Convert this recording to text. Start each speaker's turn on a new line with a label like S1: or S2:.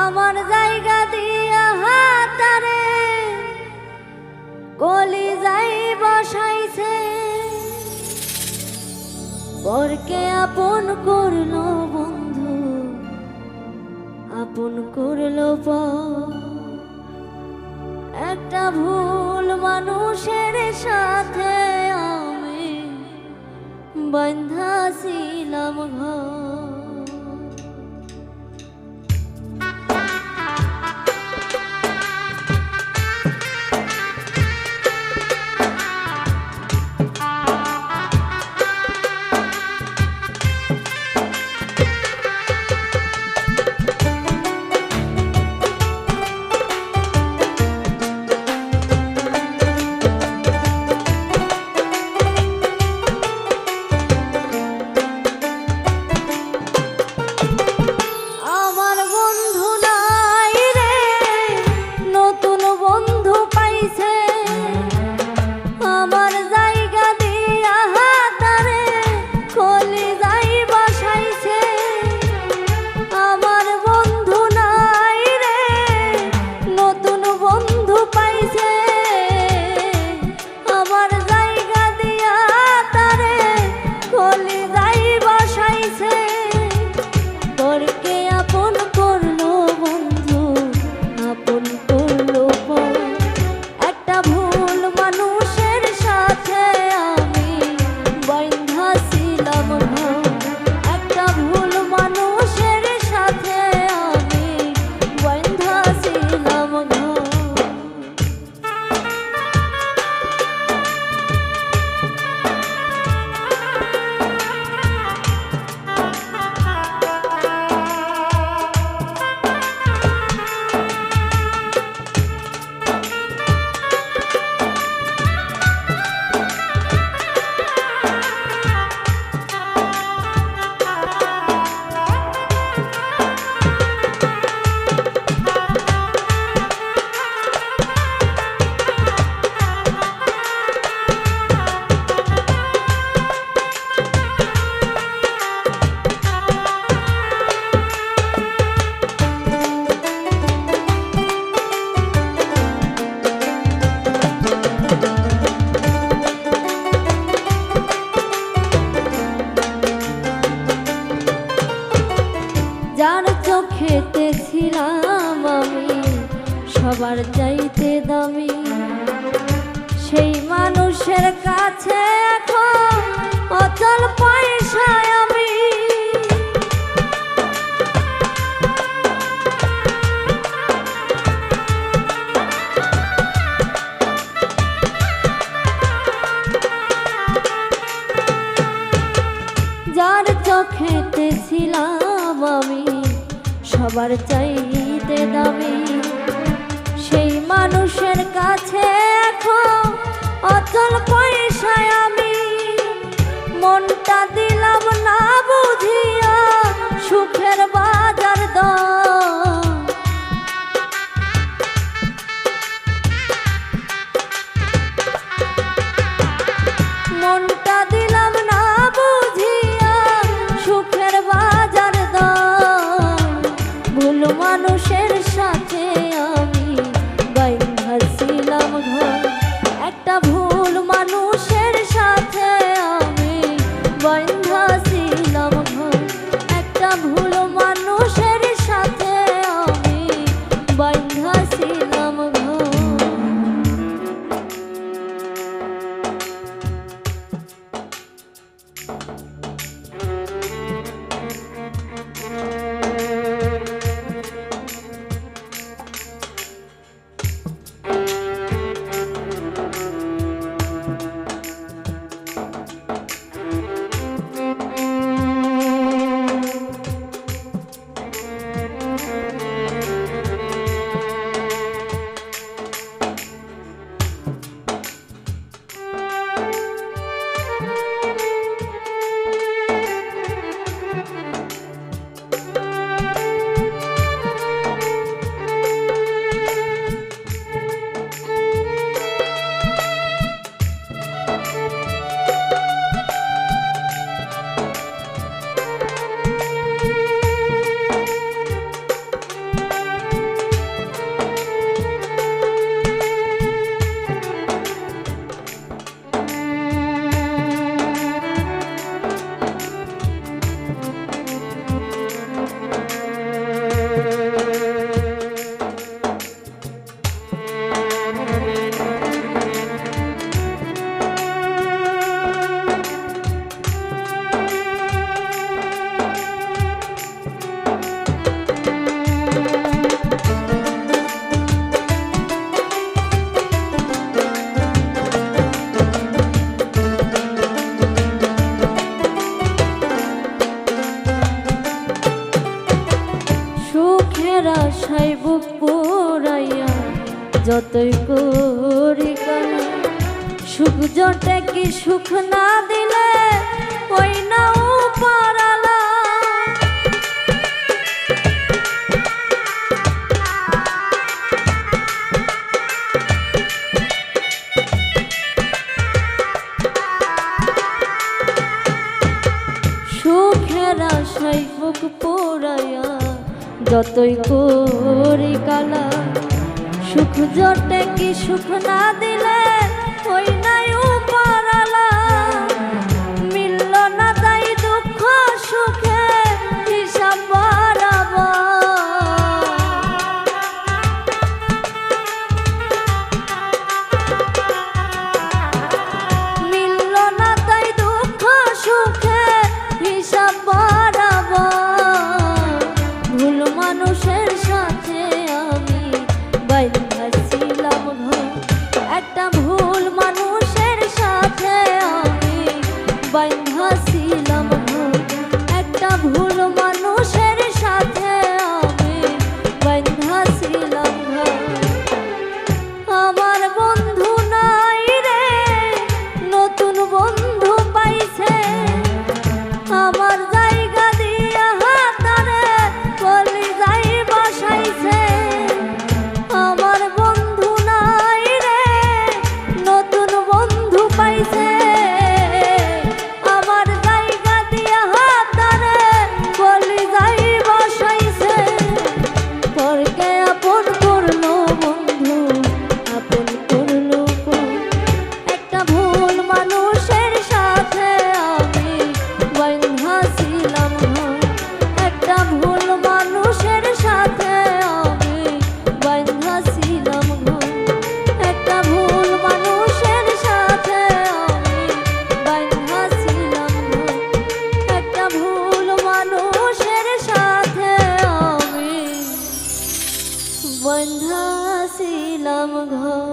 S1: আমার জায়গা দিয়া হাতারে কলি যাই বসাইছে, পরকে আপন করলো বন্ধু, আপন করলো পর। একটা ভুল মানুষের সাথে আমি বাঁধা ছিলাম ঘর। যার চোখেতে ছিলাম আমি সবার চাইতে দামি, সেই মানুষের কাছে এখন অচল পয়সায় আমি। যার চোখেতে ছিলাম আমি সবার চাইতে দামি, সেই মানুষের কাছে এখন অচল পয়সায় আমি। মনটা দিলাম না বুঝিয়া সুখের বাজার দর, মনটা দিলাম না বুঝিয়া সুখের বাজার দর। ভুল মানুষের সাথে আমি বাইন্ধা ছিলাম ঘর, একটা ভুল মানুষের সাথে আমি বাইন্ধা ছিলাম ঘর, একটা ভুল মানুষের সাথে আমি বাইন্ধা ছিলাম ঘর। আশায় বুক পুরাইয়া যতই করি কানা, সুখ জটে কি সুখ না দিলে ওই না পারালা। সুখের আশায় বুক পোড়াইয়া যতই করি কালা, সুখ জটে কি সুখ না দিলে ওই নাই পারালা। মিলল না তাই দুঃখ সুখে হিসাব বরাবর, মিলল না তাই দুঃখ সুখে হিসাব বরাবর। ভুল মানুষের সাথে আমি বাইন্ধা ছিলাম ঘর, একটা ভুল মানুষের সাথে আমি বাইন্ধা ছিলাম ঘর, একটা ভুল মানুষের সাথে আমি বাইন্ধা ছিলাম ঘর। আমার বন্ধু নাই রে, নতুন বন্ধু পাইছে, আমার জায়গা দিয়া হাতারে কলি যাই বসাইছে। আমার বন্ধু নাই রে, নতুন বন্ধু পাইছে, আমার জায়গা দিয়া হাতারে কলি যাই বসাইছে। পরকে আপন করলো বন্ধু, আপন করলো পর, একটা ভুল মানুষের সাথে আমি বাইন্ধা ছিলাম ঘর, একটা ভুল মানুষের সাথে আমি বাইন্ধা ছিলাম ঘর, একটা ভুল মানুষের সাথে আমি বাইন্ধা ছিলাম ঘর, একটা ভুল মানুষের সাথে আমি বাইন্ধা ছিলাম ঘর।